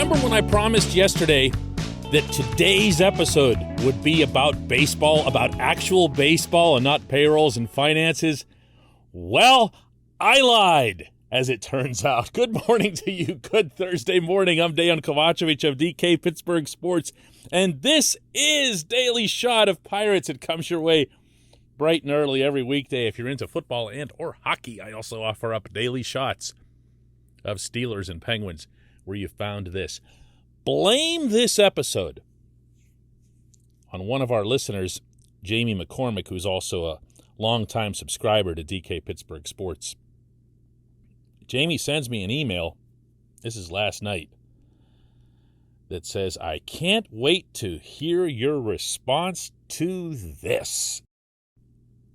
remember when I promised yesterday that today's episode would be about baseball, about actual baseball and not payrolls and finances? Well, I lied, as it turns out. Good morning to you. Good Thursday morning. I'm Dejan Kovacevic of DK Pittsburgh Sports, and this is Daily Shot of Pirates. It comes your way bright and early every weekday. If you're into football and or hockey, I also offer up daily shots of Steelers and Penguins where you found this. Blame this episode on one of our listeners, Jamie McCormick, who's also a longtime subscriber to DK Pittsburgh Sports. Jamie sends me an email, this is last night, that says, I can't wait to hear your response to this.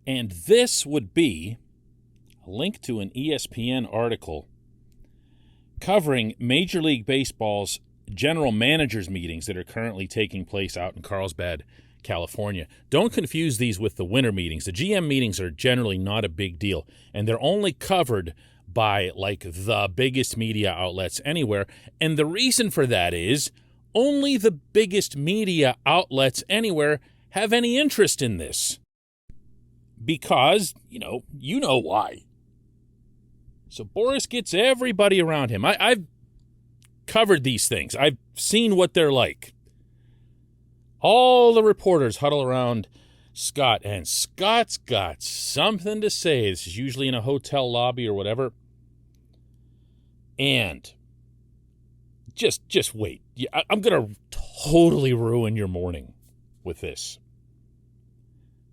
And this would be a link to an ESPN article covering Major League Baseball's general managers meetings that are currently taking place out in Carlsbad, California. Don't confuse these with the winter meetings. The GM meetings are generally not a big deal, and they're only covered by like the biggest media outlets anywhere. And the reason for that is only the biggest media outlets anywhere have any interest in this. Because, you know why. So Boras gets everybody around him. I've covered these things. I've seen what they're like. All the reporters huddle around Scott, and Scott's got something to say. This is usually in a hotel lobby or whatever. And just wait. I'm going to totally ruin your morning with this.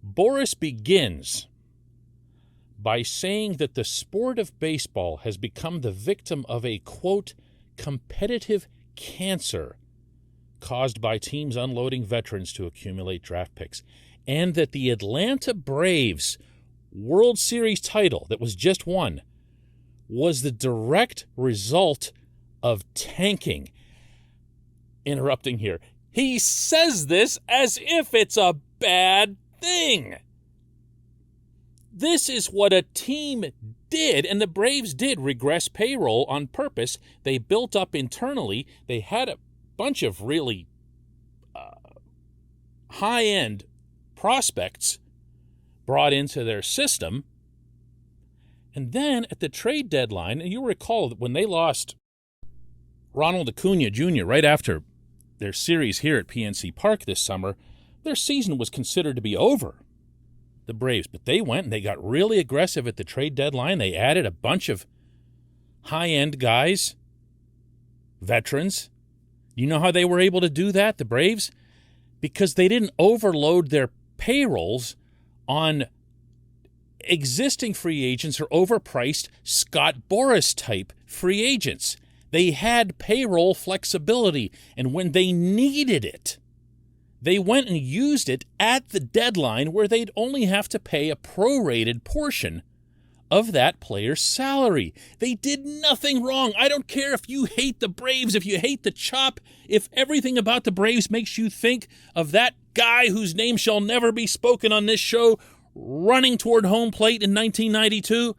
Boras begins by saying that the sport of baseball has become the victim of a, quote, competitive cancer caused by teams unloading veterans to accumulate draft picks, and that the Atlanta Braves World Series title that was just won was the direct result of tanking. Interrupting here. He says this as if it's a bad thing. This is what a team did, and the Braves did regress payroll on purpose. They built up internally. They had a bunch of really high-end prospects brought into their system. And then at the trade deadline, and you'll recall that when they lost Ronald Acuna Jr. right after their series here at PNC Park this summer, their season was considered to be over, the Braves. But they went and they got really aggressive at the trade deadline. They added a bunch of high-end guys, veterans. You know how they were able to do that, the Braves? Because they didn't overload their payrolls on existing free agents or overpriced Scott Boras type free agents. They had payroll flexibility, and when they needed it, they went and used it at the deadline where they'd only have to pay a prorated portion of that player's salary. They did nothing wrong. I don't care if you hate the Braves, if you hate the chop, if everything about the Braves makes you think of that guy whose name shall never be spoken on this show running toward home plate in 1992.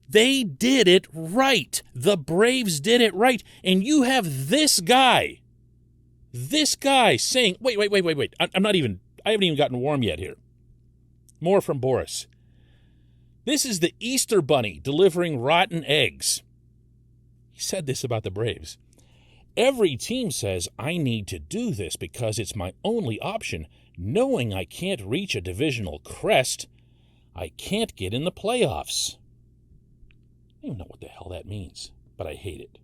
They did it right. The Braves did it right. And you have this guy saying, wait. I haven't even gotten warm yet here. More from Boras. This is the Easter Bunny delivering rotten eggs. He said this about the Braves. Every team says, I need to do this because it's my only option. Knowing I can't reach a divisional crest, I can't get in the playoffs. I don't even know what the hell that means, but I hate it.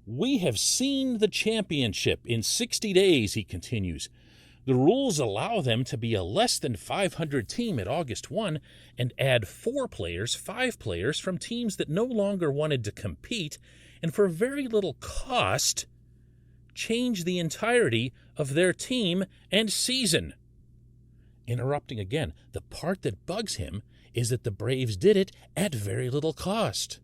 We have seen the championship in 60 days, he continues. The rules allow them to be a less than 500 team at August 1 and add 5 players from teams that no longer wanted to compete, and for very little cost, change the entirety of their team and season. Interrupting again, the part that bugs him is that the Braves did it at very little cost,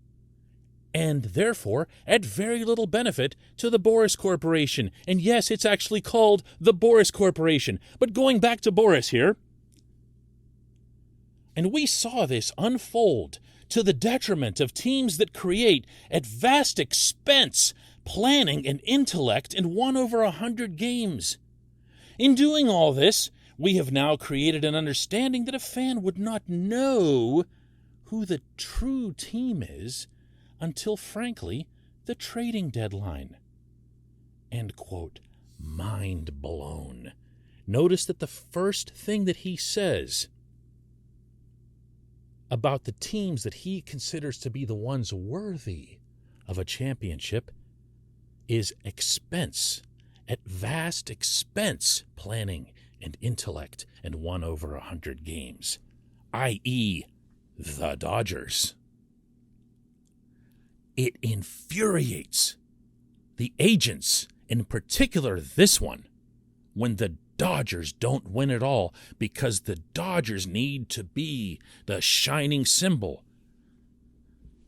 and therefore at very little benefit to the Boras Corporation. And yes, it's actually called the Boras Corporation. But going back to Boras here, and we saw this unfold to the detriment of teams that create, at vast expense, planning and intellect and won over 100 games. In doing all this, we have now created an understanding that a fan would not know who the true team is until, frankly, the trading deadline. End quote. Mind blown. Notice that the first thing that he says about the teams that he considers to be the ones worthy of a championship is expense, at vast expense, planning and intellect, and won over 100 games, i.e., the Dodgers. It infuriates the agents, in particular this one, when the Dodgers don't win at all, because the Dodgers need to be the shining symbol.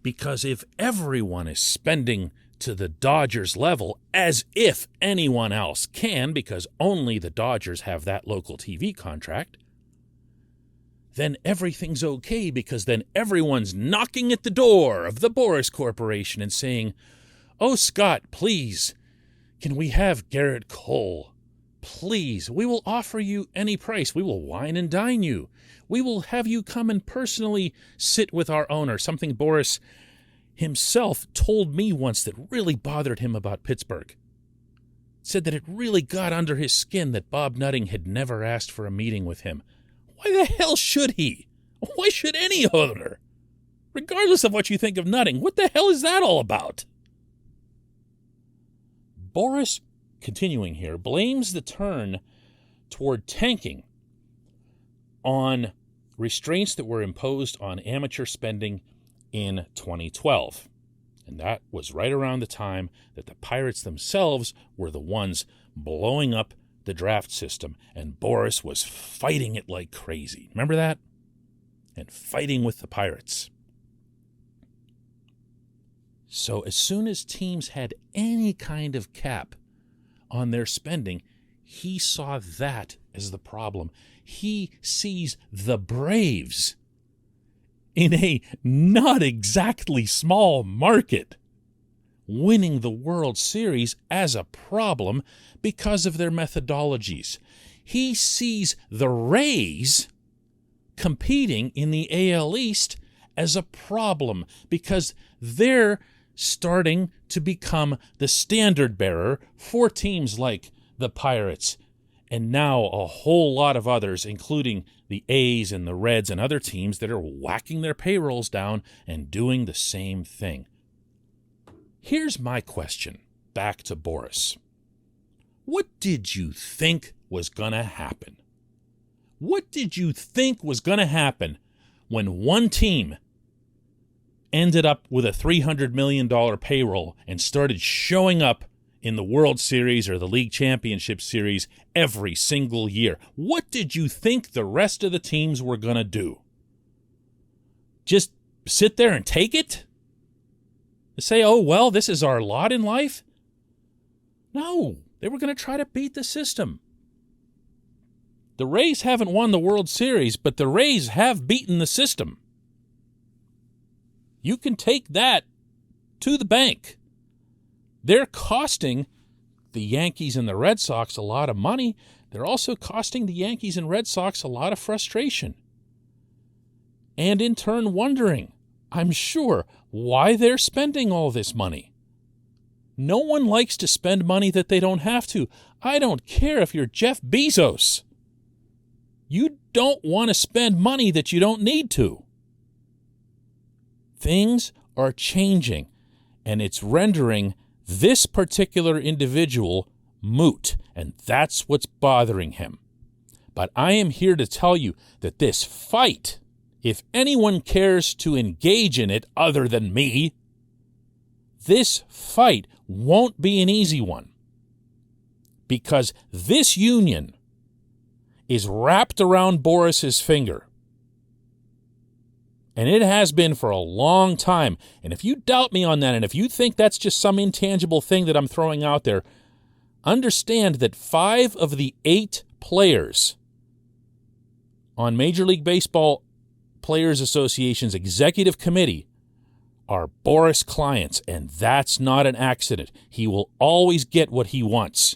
Because if everyone is spending to the Dodgers level, as if anyone else can, because only the Dodgers have that local TV contract, then everything's okay, because then everyone's knocking at the door of the Boras Corporation and saying, "Oh, Scott, please, can we have Garrett Cole? Please, we will offer you any price. We will wine and dine you. We will have you come and personally sit with our owner," something Boras himself told me once that really bothered him about Pittsburgh. Said that it really got under his skin that Bob Nutting had never asked for a meeting with him. Why the hell should he? Why should any owner? Regardless of what you think of Nutting, what the hell is that all about? Boras, continuing here, blames the turn toward tanking on restraints that were imposed on amateur spending in 2012. And that was right around the time that the Pirates themselves were the ones blowing up the draft system, and Boras was fighting it like crazy. Remember that? And fighting with the Pirates. So as soon as teams had any kind of cap on their spending, he saw that as the problem. He sees the Braves in a not exactly small market winning the World Series as a problem because of their methodologies. He sees the Rays competing in the AL East as a problem because they're starting to become the standard bearer for teams like the Pirates and now a whole lot of others, including the A's and the Reds and other teams that are whacking their payrolls down and doing the same thing. Here's my question back to Boras. What did you think was going to happen? What did you think was going to happen when one team ended up with a $300 million payroll and started showing up in the World Series or the League Championship Series every single year? What did you think the rest of the teams were going to do? Just sit there and take it? Say, oh, well, this is our lot in life? No, they were going to try to beat the system. The Rays haven't won the World Series, but the Rays have beaten the system. You can take that to the bank. They're costing the Yankees and the Red Sox a lot of money. They're also costing the Yankees and Red Sox a lot of frustration. And in turn wondering, I'm sure, why they're spending all this money. No one likes to spend money that they don't have to. I don't care if you're Jeff Bezos. You don't want to spend money that you don't need to. Things are changing, and it's rendering this particular individual moot, and that's what's bothering him. But I am here to tell you that this fight, if anyone cares to engage in it other than me, this fight won't be an easy one. Because this union is wrapped around Boras's finger. And it has been for a long time. And if you doubt me on that, and if you think that's just some intangible thing that I'm throwing out there, understand that 5 of the 8 players on Major League Baseball Players Association's executive committee are Boras clients, and that's not an accident. He will always get what he wants,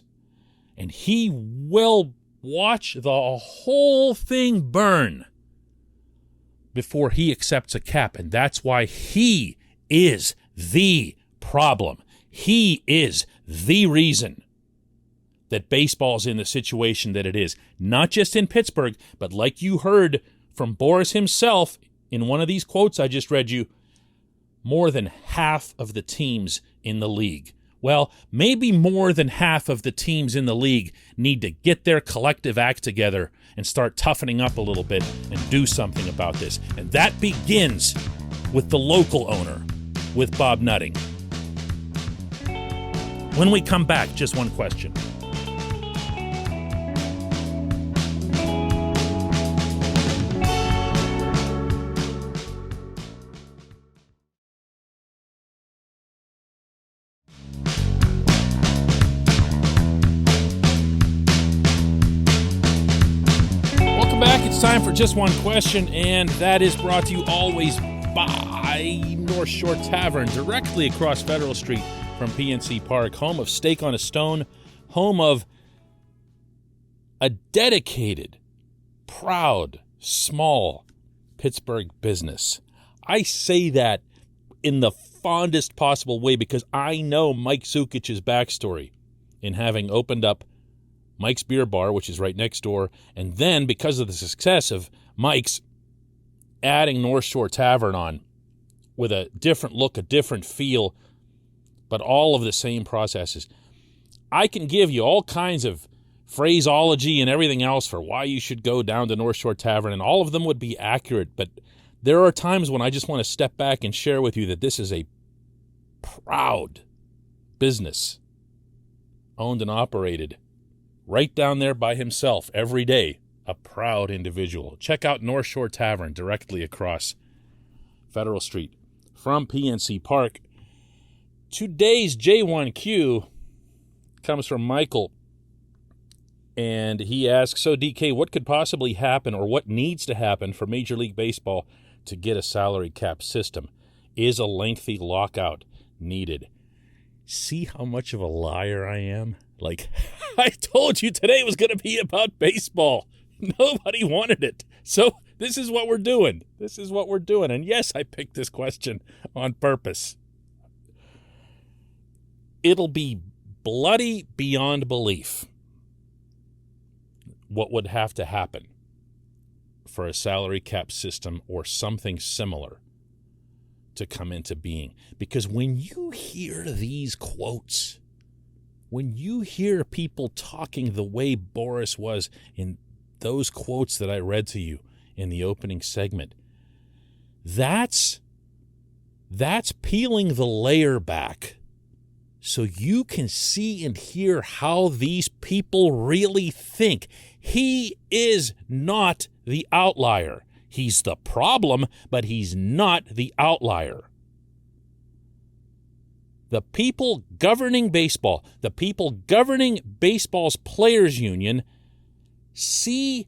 and he will watch the whole thing burn before he accepts a cap, and that's why he is the problem. He is the reason that baseball's in the situation that it is, not just in Pittsburgh, but like you heard from Boras himself in one of these quotes I just read you, more than half of the teams in the league. Well, maybe more than half of the teams in the league need to get their collective act together and start toughening up a little bit and do something about this. And that begins with the local owner, with Bob Nutting. When we come back, just one question. Time for just one question, and that is brought to you always by North Shore Tavern, directly across Federal Street from PNC Park, home of Steak on a Stone, home of a dedicated, proud, small Pittsburgh business. I say that in the fondest possible way because I know Mike Zukic's backstory in having opened up Mike's Beer Bar, which is right next door, and then because of the success of Mike's adding North Shore Tavern on with a different look, a different feel, but all of the same processes. I can give you all kinds of phraseology and everything else for why you should go down to North Shore Tavern, and all of them would be accurate, but there are times when I just want to step back and share with you that this is a proud business, owned and operated right down there by himself every day, a proud individual. Check out North Shore Tavern directly across Federal Street from PNC Park. Today's J1Q comes from Michael, and he asks, so DK, what could possibly happen or what needs to happen for Major League Baseball to get a salary cap system? Is a lengthy lockout needed? See how much of a liar I am? Like, I told you today was going to be about baseball. Nobody wanted it. So this is what we're doing. This is what we're doing. And yes, I picked this question on purpose. It'll be bloody beyond belief what would have to happen for a salary cap system or something similar to come into being. Because when you hear these quotes, when you hear people talking the way Boras was in those quotes that I read to you in the opening segment, that's peeling the layer back so you can see and hear how these people really think. He is not the outlier. He's the problem, but he's not the outlier. The people governing baseball, the people governing baseball's players' union, see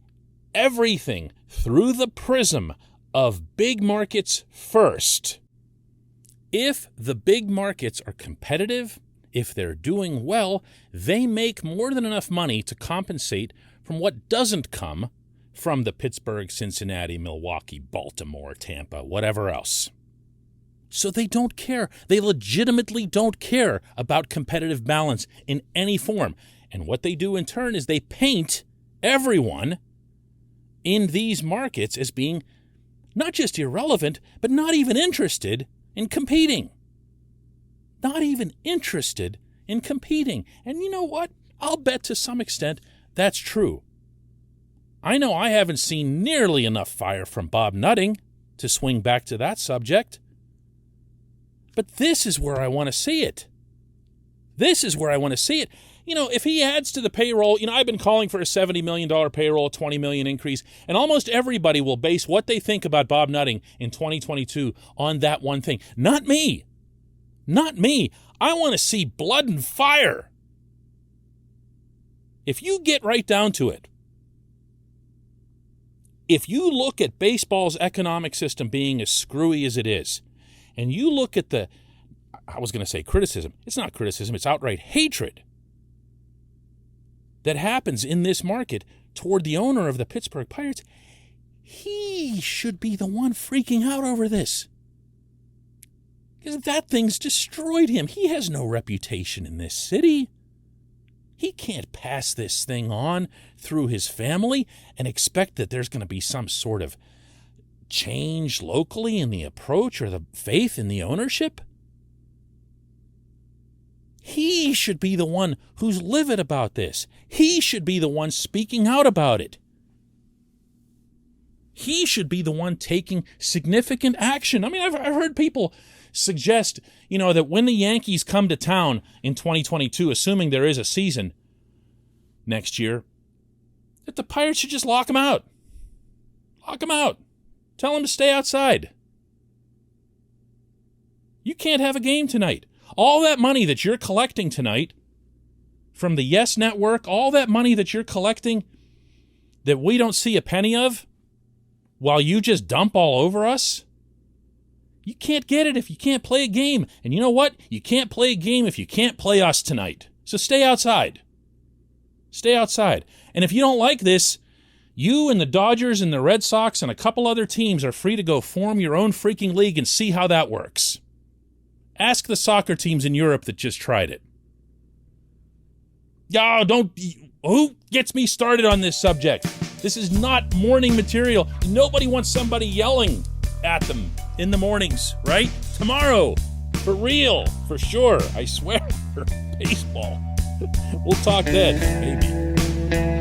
everything through the prism of big markets first. If the big markets are competitive, if they're doing well, they make more than enough money to compensate from what doesn't come from the Pittsburgh, Cincinnati, Milwaukee, Baltimore, Tampa, whatever else. So they don't care. They legitimately don't care about competitive balance in any form. And what they do in turn is they paint everyone in these markets as being not just irrelevant, but not even interested in competing. Not even interested in competing. And you know what? I'll bet to some extent that's true. I know I haven't seen nearly enough fire from Bob Nutting to swing back to that subject. But this is where I want to see it. This is where I want to see it. You know, if he adds to the payroll, I've been calling for a $70 million payroll, $20 million increase, and almost everybody will base what they think about Bob Nutting in 2022 on that one thing. Not me. Not me. I want to see blood and fire. If you get right down to it, if you look at baseball's economic system being as screwy as it is, and you look at I was going to say criticism. It's not criticism. It's outright hatred that happens in this market toward the owner of the Pittsburgh Pirates. He should be the one freaking out over this. Because that thing's destroyed him. He has no reputation in this city. He can't pass this thing on through his family and expect that there's going to be some sort of change locally in the approach or the faith in the ownership. He should be the one who's livid about this. He should be the one speaking out about it. He should be the one taking significant action. I mean, I've heard people suggest, that when the Yankees come to town in 2022, assuming there is a season next year, that the Pirates should just lock them out. Lock them out. Tell them to stay outside. You can't have a game tonight. All that money that you're collecting tonight from the Yes Network, all that money that you're collecting that we don't see a penny of, while you just dump all over us, you can't get it if you can't play a game. And you know what? You can't play a game if you can't play us tonight. So stay outside. Stay outside. And if you don't like this, you and the Dodgers and the Red Sox and a couple other teams are free to go form your own freaking league and see how that works. Ask the soccer teams in Europe that just tried it. Who gets me started on this subject? This is not morning material. Nobody wants somebody yelling at them in the mornings, right? Tomorrow, for real, for sure, I swear, baseball. We'll talk then, maybe.